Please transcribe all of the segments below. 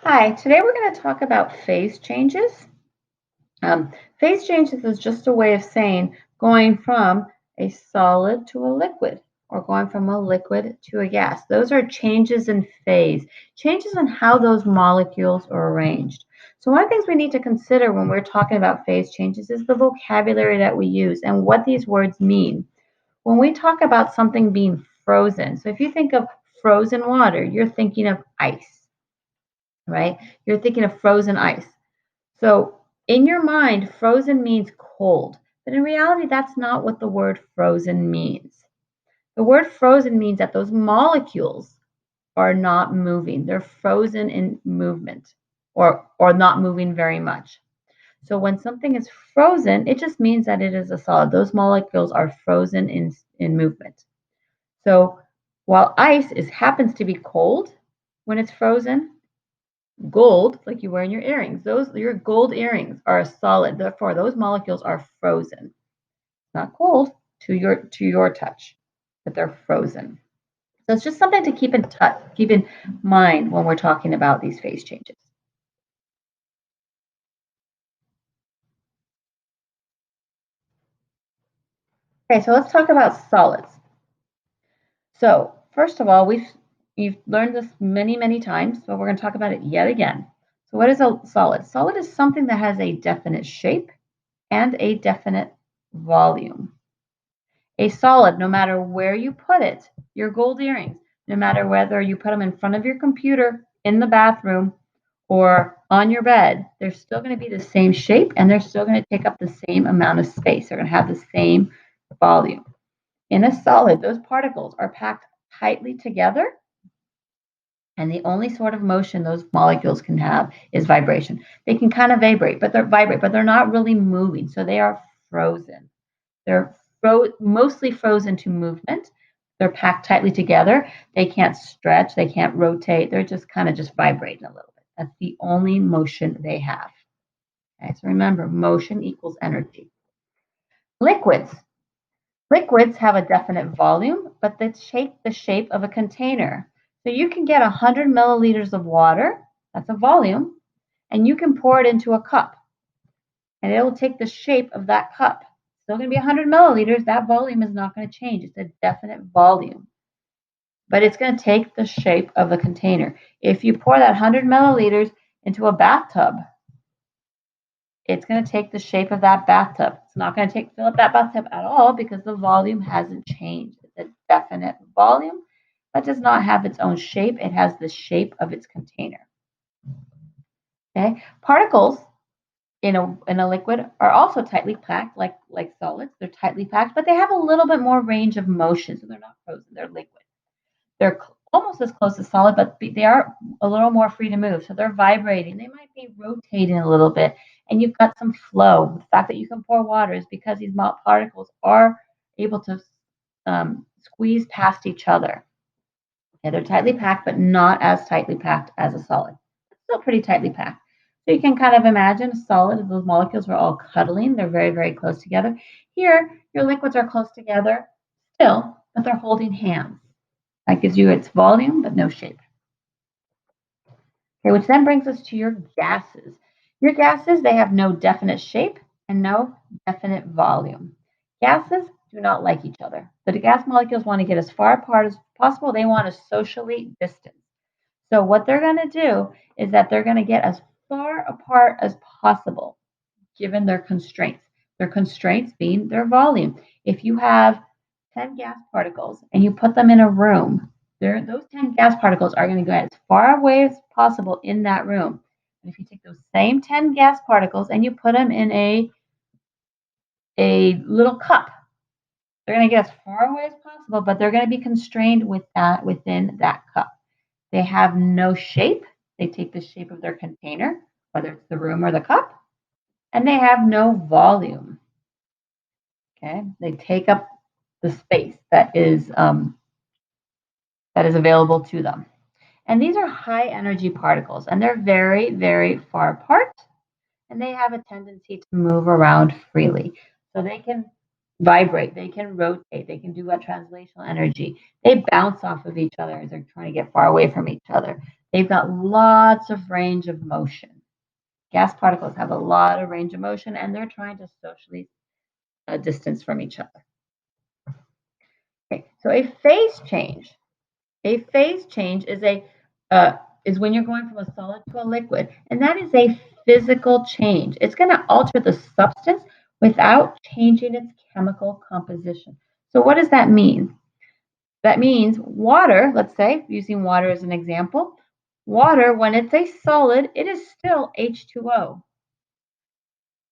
Hi, today we're going to talk about phase changes. Phase changes is just a way of saying going from a solid to a liquid or going from a liquid to a gas. Those are changes in phase, changes in how those molecules are arranged. So, one of the things we need to consider when we're talking about phase changes is the vocabulary that we use and what these words mean. When we talk about something being frozen, so if you think of frozen water, you're thinking of ice, right? You're thinking of frozen ice. So in your mind, frozen means cold, but in reality, that's not what the word frozen means. The word frozen means that those molecules are not moving. They're frozen in movement or not moving very much. So when something is frozen, it just means that it is a solid. Those molecules are frozen in movement. So while ice happens to be cold when it's frozen, gold, like you wear in your earrings, those your gold earrings are a solid. Therefore, those molecules are frozen, not cold to your touch, but they're frozen. So it's just something to keep in mind when we're talking about these phase changes. Okay, so let's talk about solids. So first of all, you've learned this many times, but we're going to talk about it yet again. So what is a solid? Solid is something that has a definite shape and a definite volume. A solid, no matter where you put it, your gold earrings, no matter whether you put them in front of your computer, in the bathroom, or on your bed, they're still going to be the same shape and they're still going to take up the same amount of space. They're going to have the same volume. In a solid, those particles are packed tightly together, and the only sort of motion those molecules can have is vibration. They can kind of vibrate, but they're not really moving. So they are frozen. They're mostly frozen to movement. They're packed tightly together. They can't stretch. They can't rotate. They're just kind of just vibrating a little bit. That's the only motion they have. Okay, so remember, motion equals energy. Liquids. Liquids have a definite volume, but they shape the shape of a container. So you can get 100 milliliters of water, that's a volume, and you can pour it into a cup, and it will take the shape of that cup. Still going to be 100 milliliters. That volume is not going to change. It's a definite volume, but it's going to take the shape of the container. If you pour that 100 milliliters into a bathtub, it's going to take the shape of that bathtub. It's not going to fill up that bathtub at all because the volume hasn't changed. It's a definite volume, but does not have its own shape. It has the shape of its container. Okay, particles in a liquid are also tightly packed, like solids. They're tightly packed, but they have a little bit more range of motion, so they're not frozen. They're liquid. They're almost as close as solid, but they are a little more free to move. So they're vibrating. They might be rotating a little bit, and you've got some flow. The fact that you can pour water is because these particles are able to squeeze past each other. Yeah, they're tightly packed, but not as tightly packed as a solid. Still pretty tightly packed. So you can kind of imagine a solid, those molecules are all cuddling. They're very close together. Here, your liquids are close together still, but they're holding hands. That gives you its volume, but no shape. Okay, which then brings us to your gases. Your gases, they have no definite shape and no definite volume. Gases do not like each other. The gas molecules want to get as far apart as possible. They want to socially distance. So what they're going to do is that they're going to get as far apart as possible, given their constraints. Their constraints being their volume. If you have 10 gas particles and you put them in a room, those 10 gas particles are going to go as far away as possible in that room. And if you take those same 10 gas particles and you put them in a little cup, they're going to get as far away as possible, but they're going to be constrained within that cup. They have no shape. They take the shape of their container, whether it's the room or the cup, and they have no volume. Okay, they take up the space that is available to them. And these are high energy particles, and they're very far apart, and they have a tendency to move around freely. So they can vibrate, they can rotate, they can do a translational energy. They bounce off of each other as they're trying to get far away from each other. They've got lots of range of motion. Gas particles have a lot of range of motion, and they're trying to socially distance from each other. Okay, so a phase change. A phase change is when you're going from a solid to a liquid, and that is a physical change. It's going to alter the substance without changing its chemical composition. So what does that mean? That means water, let's say, using water as an example, water, when it's a solid, it is still H2O.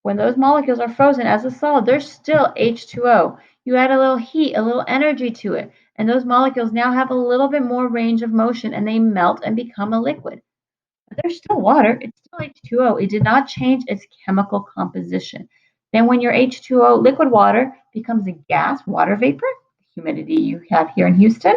When those molecules are frozen as a solid, they're still H2O. You add a little heat, a little energy to it, and those molecules now have a little bit more range of motion and they melt and become a liquid. But they're still water, it's still H2O. It did not change its chemical composition. Then when your H2O liquid water becomes a gas, water vapor, humidity you have here in Houston,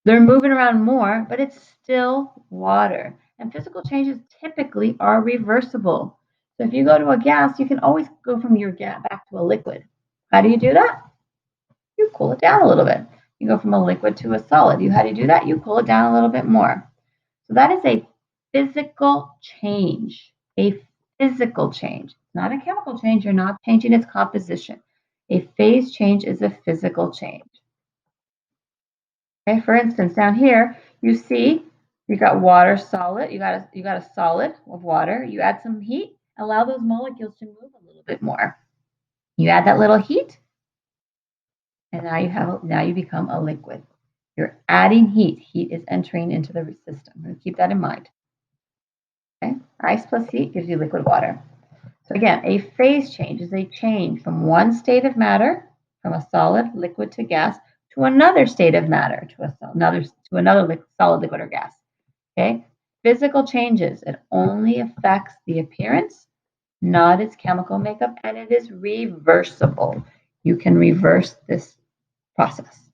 they're moving around more, but it's still water. And physical changes typically are reversible. So if you go to a gas, you can always go from your gas back to a liquid. How do you do that? You cool it down a little bit. You go from a liquid to a solid. How do you do that? You cool it down a little bit more. So that is a physical change. A physical change. Not a chemical change. You're not changing its composition. A phase change is a physical change. Okay, for instance, down here, you see you got water solid, you got a solid of water, you add some heat, allow those molecules to move a little bit more. You add that little heat, and now you become a liquid. You're adding heat. Heat is entering into the system. Keep that in mind. Okay? Ice plus heat gives you liquid water. So again, a phase change is a change from one state of matter, from a solid, liquid to gas, to another state of matter, to another solid, liquid, or gas. Okay? Physical changes. It only affects the appearance, not its chemical makeup, and it is reversible. You can reverse this process.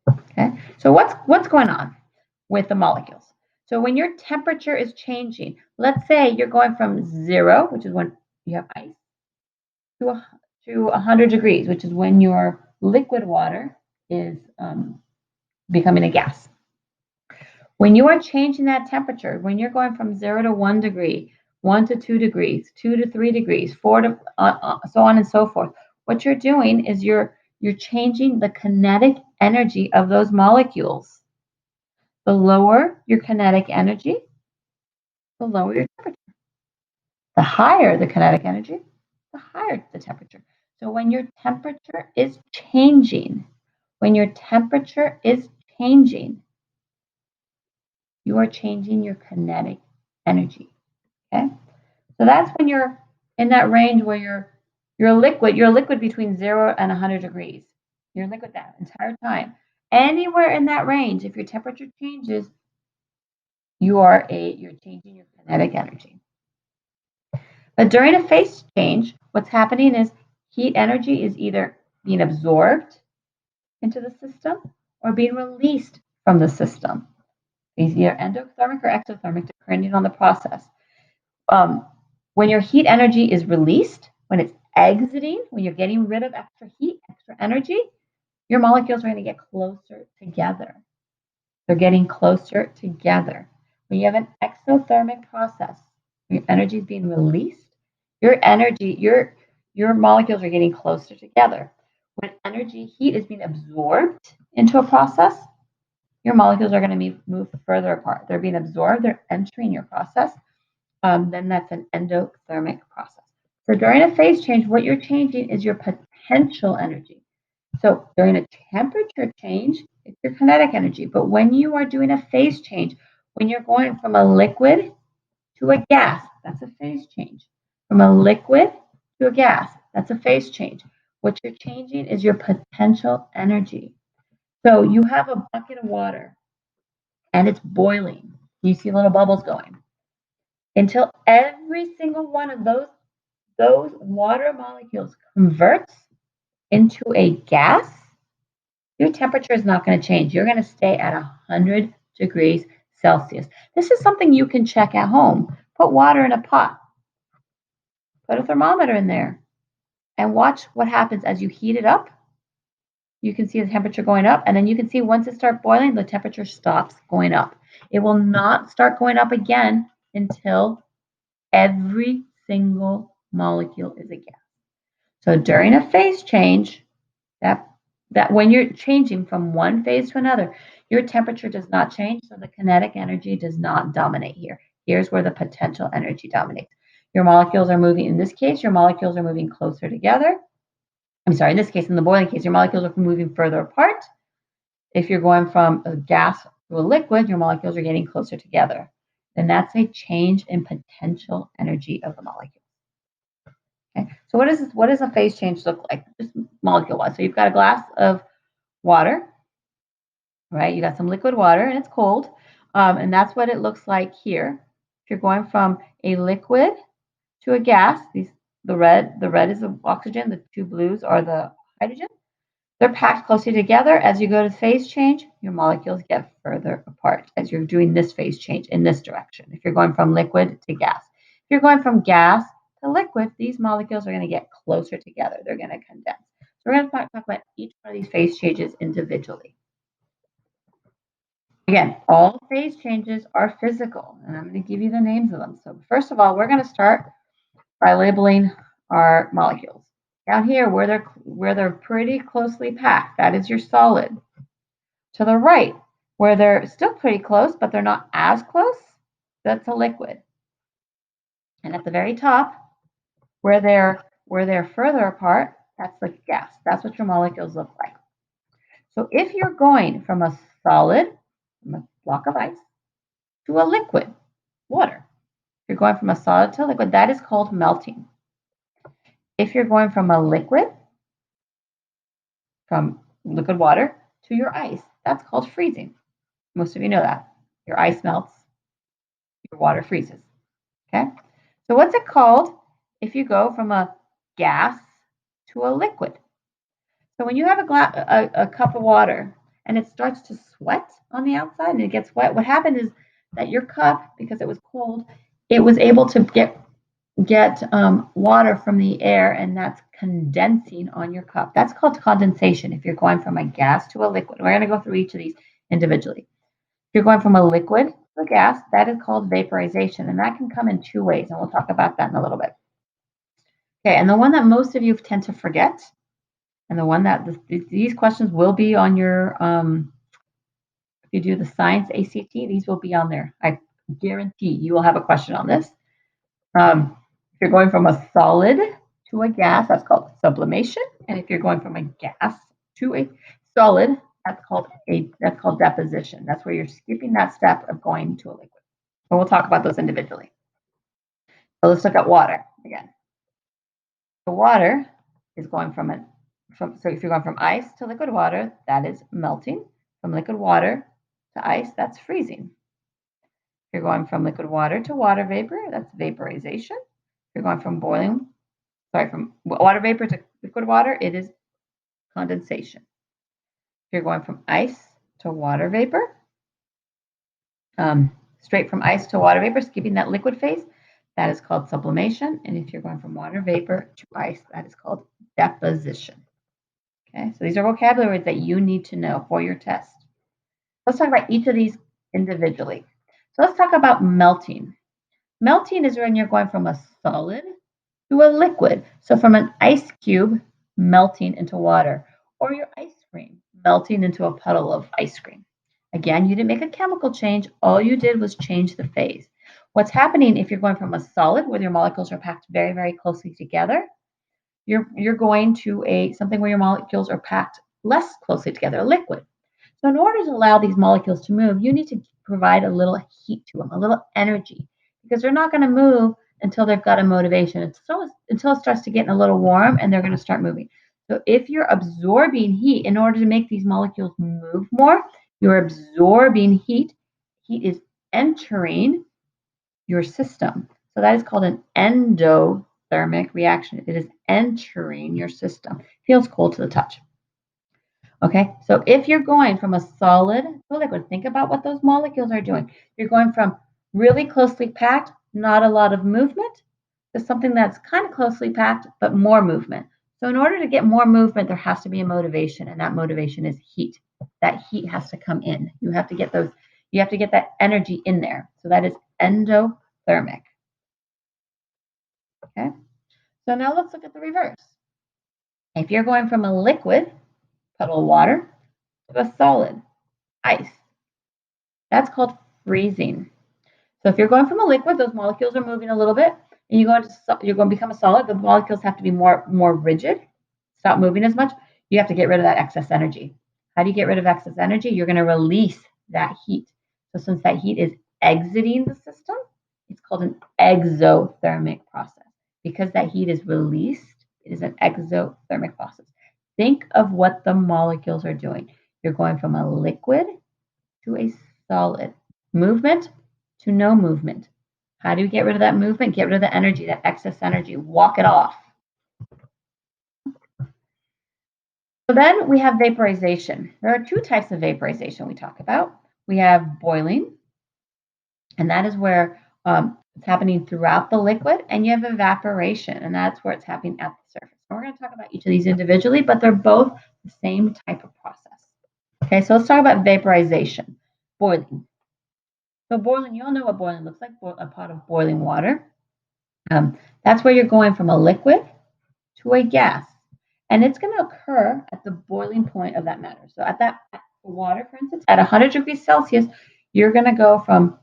Okay? So what's going on with the molecules? So when your temperature is changing, let's say you're going from 0, which is when you have ice, to 100 degrees, which is when your liquid water is becoming a gas. When you are changing that temperature, when you're going from 0 to 1 degree, 1 to 2 degrees, 2 to 3 degrees, 4 to so on and so forth, what you're doing is you're changing the kinetic energy of those molecules. The lower your kinetic energy, the lower your temperature. The higher the kinetic energy, the higher the temperature. So when your temperature is changing, you are changing your kinetic energy. Okay? So that's when you're in that range where you're liquid between 0 and 100 degrees. You're liquid that entire time. Anywhere in that range, if your temperature changes, you're changing your kinetic energy. But during a phase change, what's happening is heat energy is either being absorbed into the system or being released from the system. It's either endothermic or exothermic, depending on the process. When your heat energy is released, when it's exiting, when you're getting rid of extra heat, extra energy, your molecules are going to get closer together. They're getting closer together. When you have an exothermic process, your energy is being released, your molecules are getting closer together. When heat is being absorbed into a process, your molecules are going to move further apart. They're being absorbed, they're entering your process. Then that's an endothermic process. So during a phase change, what you're changing is your potential energy. So during a temperature change, it's your kinetic energy. But when you are doing a phase change, when you're going from a liquid to a gas, that's a phase change. From a liquid to a gas, that's a phase change. What you're changing is your potential energy. So you have a bucket of water and it's boiling. You see little bubbles going. Until every single one of those water molecules converts into a gas, your temperature is not going to change. You're going to stay at 100 degrees Celsius. This is something you can check at home. Put water in a pot. Put a thermometer in there and watch what happens as you heat it up. you can see the temperature going up, and then you can see once it starts boiling, the temperature stops going up. It will not start going up again until every single molecule is a gas. So during a phase change, that when you're changing from one phase to another, your temperature does not change, so the kinetic energy does not dominate here. Here's where the potential energy dominates. Your molecules are moving, in this case, your molecules are moving closer together. I'm sorry, in this case, in the boiling case, your molecules are moving further apart. If you're going from a gas to a liquid, your molecules are getting closer together. Then that's a change in potential energy of the molecule. Okay, so what does a phase change look like, just molecule-wise? So you've got a glass of water, right? You got some liquid water and it's cold, and that's what it looks like here. If you're going from a liquid to a gas, the red is the oxygen, the two blues are the hydrogen. They're packed closely together. As you go to phase change, your molecules get further apart as you're doing this phase change in this direction. If you're going from liquid to gas, if you're going from gas to liquid, these molecules are going to get closer together. They're going to condense. So we're going to talk about each one of these phase changes individually. Again, all phase changes are physical, and I'm going to give you the names of them. So first of all, we're going to start by labeling our molecules. Down here, where they're pretty closely packed, that is your solid. To the right, where they're still pretty close, but they're not as close, that's a liquid. And at the very top, where they're further apart, that's the gas. That's what your molecules look like. So if you're going from a solid, from a block of ice, to a liquid, water, if you're going from a solid to a liquid, that is called melting. If you're going from a liquid, from liquid water to your ice, that's called freezing. Most of you know that. Your ice melts, your water freezes. Okay? So what's it called if you go from a gas to a liquid? So when you have a cup of water and it starts to sweat on the outside and it gets wet, what happened is that your cup, because it was cold, it was able to get water from the air, and that's condensing on your cup. That's called condensation if you're going from a gas to a liquid. We're going to go through each of these individually. If you're going from a liquid to a gas, that is called vaporization, and that can come in two ways, and we'll talk about that in a little bit. Okay, and the one that most of you tend to forget, and the one that these questions will be on your, if you do the science ACT, these will be on there. I guarantee you will have a question on this. If you're going from a solid to a gas, that's called sublimation. And if you're going from a gas to a solid, that's called deposition. That's where you're skipping that step of going to a liquid. But we'll talk about those individually. So let's look at water again. The water is going so if you're going from ice to liquid water, that is melting. From liquid water to ice, that's freezing. If you're going from liquid water to water vapor, that's vaporization. If you're going from from water vapor to liquid water, it is condensation. If you're going from ice to water vapor, straight from ice to water vapor, skipping that liquid phase, that is called sublimation. And if you're going from water vapor to ice, that is called deposition. Okay, so these are vocabulary words that you need to know for your test. Let's talk about each of these individually. So let's talk about melting. Melting is when you're going from a solid to a liquid. So from an ice cube melting into water, or your ice cream melting into a puddle of ice cream. Again, you didn't make a chemical change. All you did was change the phase. What's happening if you're going from a solid where your molecules are packed very, very closely together, you're going to something where your molecules are packed less closely together, a liquid. So in order to allow these molecules to move, you need to provide a little heat to them, a little energy, because they're not going to move until they've got a motivation, until it starts to get a little warm and they're going to start moving. So if you're absorbing heat in order to make these molecules move more, you're absorbing heat. Heat is entering your system. So that is called an endothermic reaction. It is entering your system. Feels cold to the touch. Okay, so if you're going from a solid to a liquid, think about what those molecules are doing. You're going from really closely packed, not a lot of movement, to something that's kind of closely packed, but more movement. So in order to get more movement, there has to be a motivation, and that motivation is heat. That heat has to come in. You have to get that energy in there. So that is endothermic. Okay. So now let's look at the reverse. If you're going from a liquid, puddle of water, to a solid, ice, that's called freezing. So if you're going from a liquid, those molecules are moving a little bit, and you're going to become a solid. The molecules have to be more rigid, stop moving as much. You have to get rid of that excess energy. How do you get rid of excess energy? You're going to release that heat. So since that heat is exiting the system, it's called an exothermic process. Because that heat is released, it is an exothermic process. Think of what the molecules are doing. You're going from a liquid to a solid. Movement to no movement. How do you get rid of that movement? Get rid of the energy, that excess energy. Walk it off. So then we have vaporization. There are two types of vaporization we talk about. We have boiling, and that is where it's happening throughout the liquid, and you have evaporation, and that's where it's happening at the surface. And we're going to talk about each of these individually, but they're both the same type of process. Okay, so let's talk about vaporization, boiling. So boiling, you all know what boiling looks like, a pot of boiling water. That's where you're going from a liquid to a gas. And it's going to occur at the boiling point of that matter. So at water, for instance, at 100 degrees Celsius, you're going to go from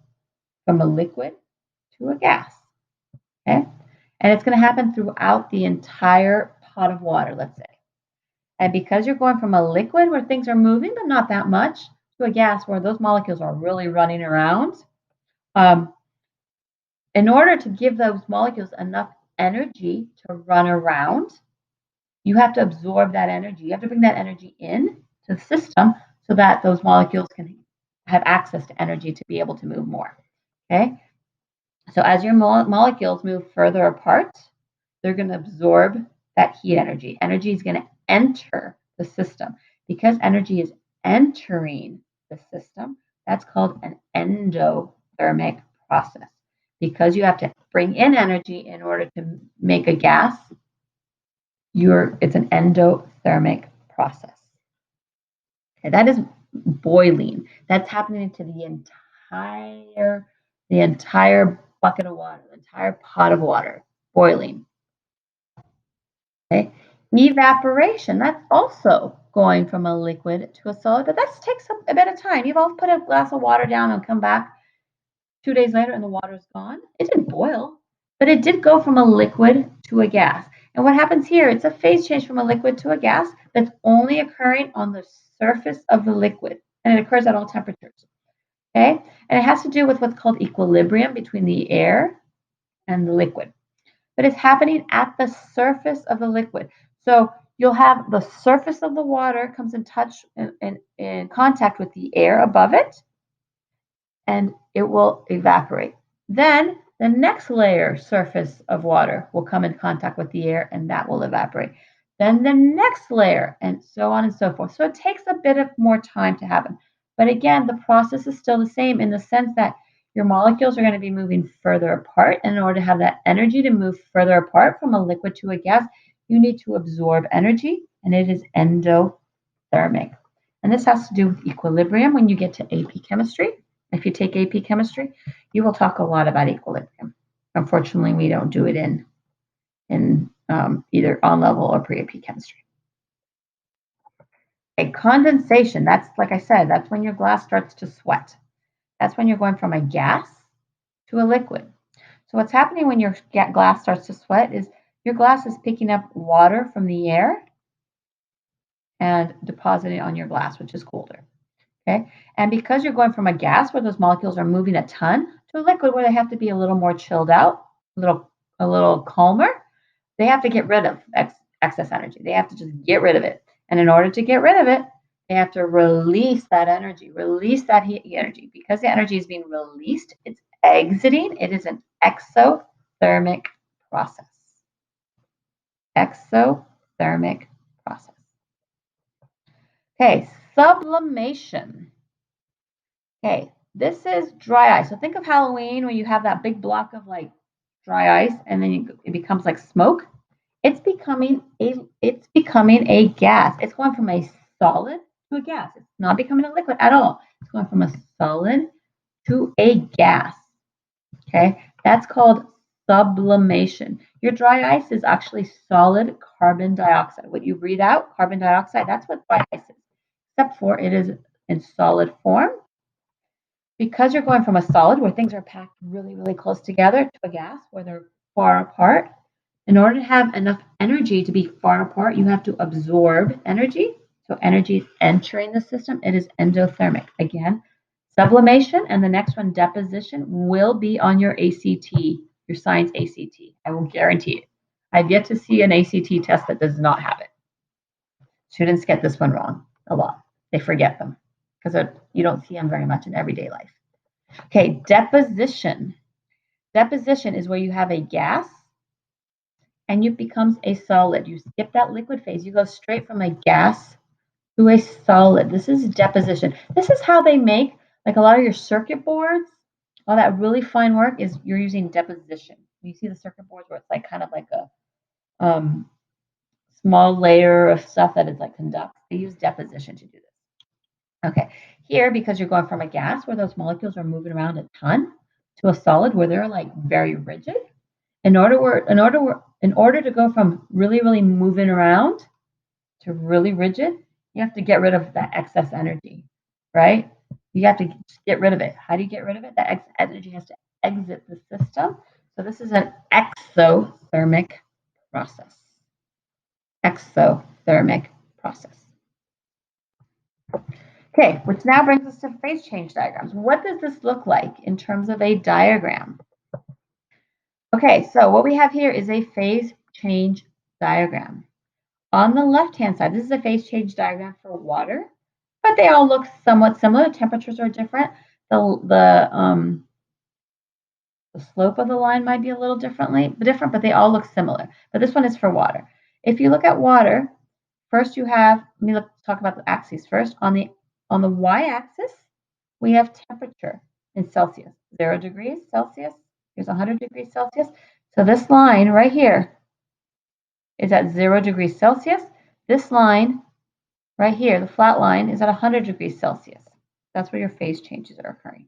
a liquid to a gas. Okay? And it's going to happen throughout the entire pot of water, let's say. And because you're going from a liquid where things are moving, but not that much, to a gas where those molecules are really running around, in order to give those molecules enough energy to run around, you have to absorb that energy. You have to bring that energy in to the system so that those molecules can have access to energy to be able to move more. Okay? So as your molecules move further apart, they're going to absorb that heat energy. Energy is going to enter the system. Because energy is entering the system, that's called an endothermic process. Because you have to bring in energy in order to make a gas, it's an endothermic process. Okay, that is boiling. That's happening to the entire bucket of water, the entire pot of water, boiling. Okay. Evaporation, that's also going from a liquid to a solid, but that takes a bit of time. You've all put a glass of water down and come back 2 days later and the water's gone. It didn't boil, but it did go from a liquid to a gas. And what happens here, it's a phase change from a liquid to a gas that's only occurring on the surface of the liquid, and it occurs at all temperatures. Okay? And it has to do with what's called equilibrium between the air and the liquid. But it's happening at the surface of the liquid. So you'll have the surface of the water comes in touch in contact with the air above it, and it will evaporate. Then the next layer surface of water will come in contact with the air, and that will evaporate. Then the next layer, and so on and so forth. So it takes a bit of more time to happen. But again, the process is still the same in the sense that your molecules are going to be moving further apart. And in order to have that energy to move further apart from a liquid to a gas, you need to absorb energy, and it is endothermic. And this has to do with equilibrium when you get to AP chemistry. If you take AP chemistry, you will talk a lot about equilibrium. Unfortunately, we don't do it in either on level or pre-AP chemistry. A condensation, that's like I said, that's when your glass starts to sweat. That's when you're going from a gas to a liquid. So what's happening when your glass starts to sweat is your glass is picking up water from the air and depositing it on your glass, which is colder. Okay, and because you're going from a gas where those molecules are moving a ton to a liquid where they have to be a little more chilled out, a little calmer, they have to get rid of excess energy. They have to just get rid of it. And in order to get rid of it, they have to release that energy, release that heat energy. Because the energy is being released, it's exiting. It is an exothermic process. Exothermic process. Okay, sublimation. Okay, this is dry ice. So think of Halloween when you have that big block of like dry ice and then it becomes like smoke. it's becoming a gas. It's going from a solid to a gas. It's not becoming a liquid at all. It's going from a solid to a gas. Okay, that's called sublimation. Your dry ice is actually solid carbon dioxide. What you breathe out, carbon dioxide, that's what dry ice is, except for it is in solid form. Because you're going from a solid where things are packed really, really close together to a gas where they're far apart, in order to have enough energy to be far apart, you have to absorb energy. So energy is entering the system. It is endothermic. Again, sublimation and the next one, deposition, will be on your ACT, your science ACT. I will guarantee it. I've yet to see an ACT test that does not have it. Students get this one wrong a lot. They forget them because you don't see them very much in everyday life. Okay, deposition. Deposition is where you have a gas and it becomes a solid. You skip that liquid phase. You go straight from a gas to a solid. This is deposition. This is how they make, like a lot of your circuit boards, all that really fine work is you're using deposition. You see the circuit boards where it's like kind of like a small layer of stuff that is like conduct. They use deposition to do this. Okay, here, because you're going from a gas where those molecules are moving around a ton to a solid where they're like very rigid, in order to go from really, really moving around to really rigid, you have to get rid of that excess energy, right? You have to get rid of it. How do you get rid of it? That excess energy has to exit the system. So this is an exothermic process. Exothermic process. Okay, which now brings us to phase change diagrams. What does this look like in terms of a diagram? Okay, so what we have here is a phase change diagram. On the left-hand side, this is a phase change diagram for water, but they all look somewhat similar. Temperatures are different. The slope of the line might be a little different, but they all look similar. But this one is for water. If you look at water, first you have, talk about the axes first. On the y-axis, we have temperature in Celsius. 0 degrees Celsius, here's 100 degrees Celsius. So this line right here is at 0 degrees Celsius. This line right here, the flat line, is at 100 degrees Celsius. That's where your phase changes are occurring.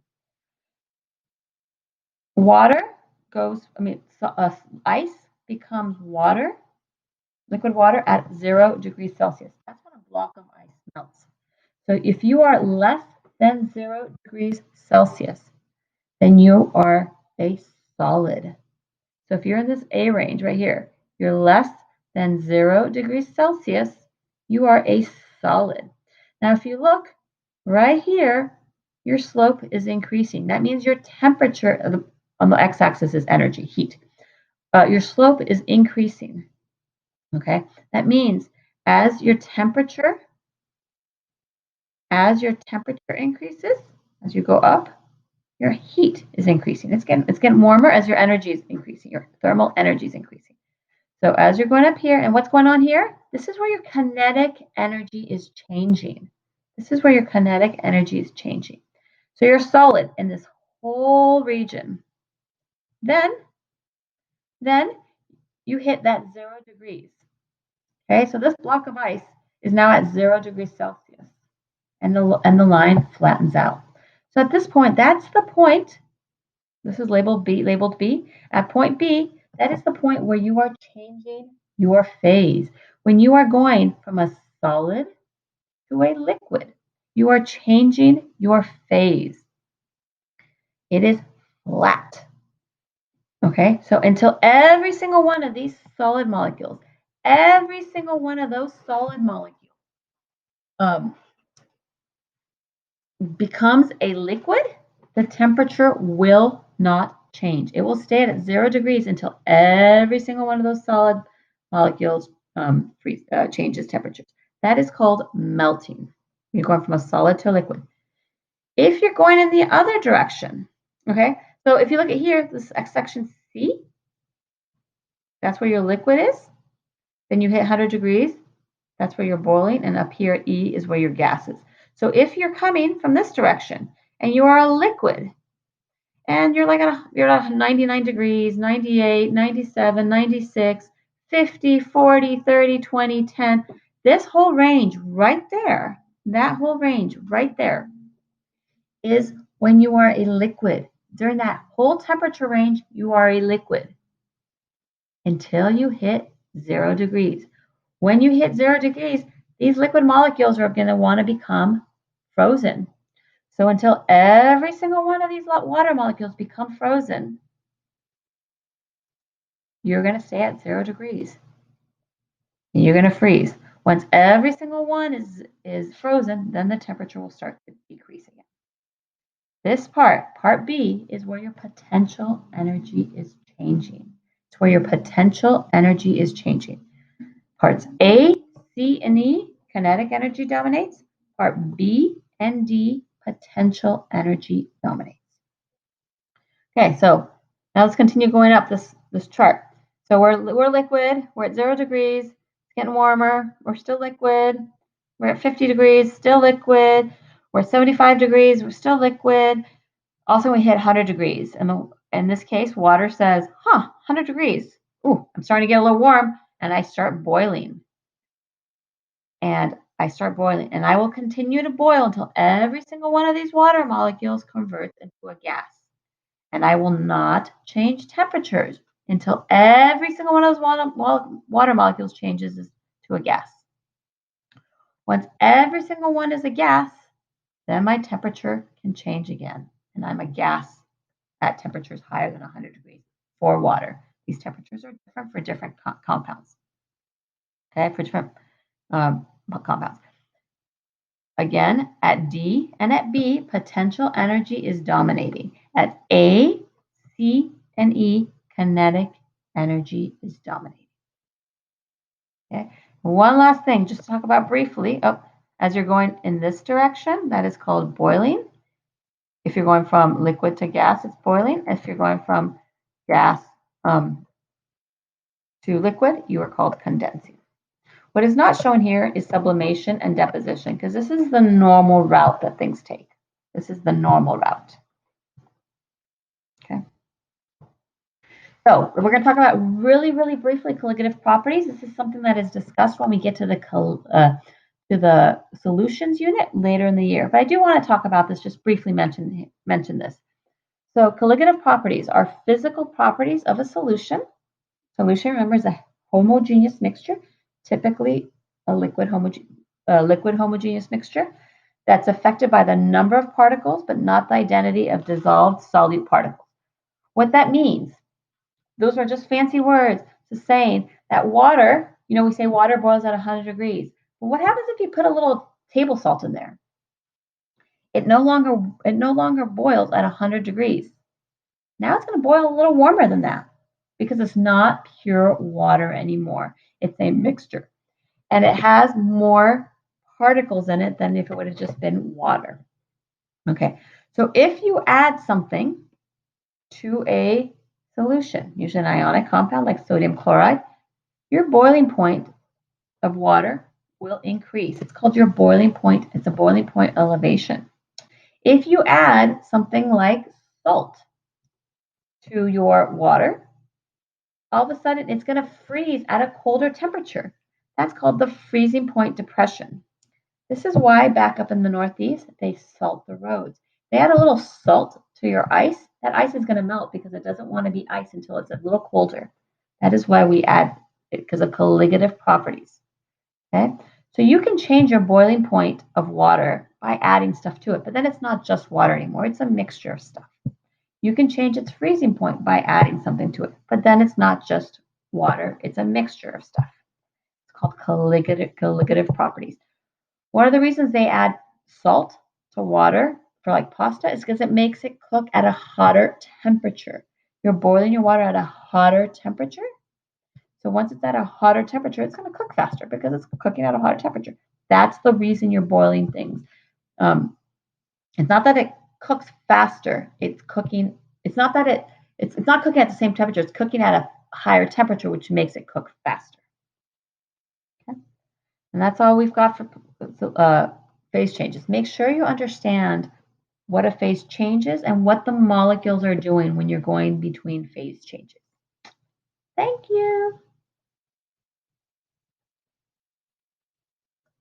Water goes, ice becomes water, liquid water at 0 degrees Celsius. That's when a block of ice melts. So if you are less than 0 degrees Celsius, then you are a solid. So if you're in this A range right here, you're less than 0 degrees Celsius, you are a solid. Now, if you look right here, your slope is increasing. That means your temperature on the x-axis is energy, heat. Your slope is increasing. Okay, that means as your temperature increases, as you go up, your heat is increasing. It's getting warmer as your energy is increasing. Your thermal energy is increasing. So as you're going up here, and what's going on here? This is where your kinetic energy is changing. This is where your kinetic energy is changing. So you're solid in this whole region. Then you hit that 0 degrees. Okay, so this block of ice is now at 0 degrees Celsius, and the line flattens out. So at this point, that's the point. This is labeled B. At point B, that is the point where you are changing your phase. When you are going from a solid to a liquid, you are changing your phase. It is flat. Okay, so until every single one of these solid molecules, every single one of those solid molecules becomes a liquid, the temperature will not change. It will stay at 0 degrees until every single one of those solid molecules changes temperatures. That is called melting. You're going from a solid to a liquid. If you're going in the other direction, okay, so if you look at here, this section C, that's where your liquid is. Then you hit 100 degrees, that's where you're boiling, and up here, E is where your gas is. So if you're coming from this direction and you are a liquid and you're at 99 degrees, 98, 97, 96, 50, 40, 30, 20, 10. This whole range right there, that whole range right there is when you are a liquid. During that whole temperature range, you are a liquid until you hit 0 degrees. When you hit 0 degrees, these liquid molecules are going to want to become frozen. So until every single one of these water molecules become frozen, you're going to stay at 0 degrees. And you're going to freeze. Once every single one is frozen, then the temperature will start to decrease again. This part B, is where your potential energy is changing. It's where your potential energy is changing. Parts A, C, and E, kinetic energy dominates. Part B and D, potential energy dominates. Okay, so now let's continue going up this chart. So we're liquid, we're at 0 degrees, it's getting warmer, we're still liquid, we're at 50 degrees, still liquid, we're at 75 degrees, we're still liquid. Also, we hit 100 degrees. And in this case, water says, 100 degrees. Ooh, I'm starting to get a little warm, and I start boiling. And I will continue to boil until every single one of these water molecules converts into a gas. And I will not change temperatures until every single one of those water molecules changes to a gas. Once every single one is a gas, then my temperature can change again, and I'm a gas at temperatures higher than 100 degrees for water. These temperatures are different for different compounds. Okay, for different compounds. Again, at D and at B, potential energy is dominating. At A, C, and E, kinetic energy is dominating. Okay. One last thing, just to talk about briefly. As you're going in this direction, that is called boiling. If you're going from liquid to gas, it's boiling. If you're going from gas to liquid, you are called condensing. What is not shown here is sublimation and deposition, because this is the normal route that things take. This is the normal route. Okay. So we're going to talk about really, really briefly colligative properties. This is something that is discussed when we get to the solutions unit later in the year. But I do want to talk about this, just briefly mention this. So colligative properties are physical properties of a solution. Solution, remember, is a homogeneous mixture, typically a liquid homogeneous mixture that's affected by the number of particles, but not the identity of dissolved solute particles. What that means, those are just fancy words to saying that water, we say water boils at 100 degrees. But what happens if you put a little table salt in there? It no longer boils at 100 degrees. Now it's going to boil a little warmer than that because it's not pure water anymore. It's a mixture. And it has more particles in it than if it would have just been water. Okay, so if you add something to a solution, usually an ionic compound like sodium chloride, your boiling point of water will increase. It's called your boiling point. It's a boiling point elevation. If you add something like salt to your water, all of a sudden it's going to freeze at a colder temperature. That's called the freezing point depression. This is why back up in the Northeast, they salt the roads. They add a little salt to your ice. That ice is going to melt because it doesn't want to be ice until it's a little colder. That is why we add it, because of colligative properties. Okay, so you can change your boiling point of water by adding stuff to it, but then it's not just water anymore. It's a mixture of stuff. You can change its freezing point by adding something to it, but then it's not just water. It's a mixture of stuff. It's called colligative properties. One of the reasons they add salt to water for like pasta is because it makes it cook at a hotter temperature. You're boiling your water at a hotter temperature. So once it's at a hotter temperature, it's going to cook faster because it's cooking at a hotter temperature. That's the reason you're boiling things. It's not that it cooks faster. It's cooking. It's not that it's not cooking at the same temperature. It's cooking at a higher temperature, which makes it cook faster. Okay? And that's all we've got for phase changes. Make sure you understand what a phase change is and what the molecules are doing when you're going between phase changes. Thank you.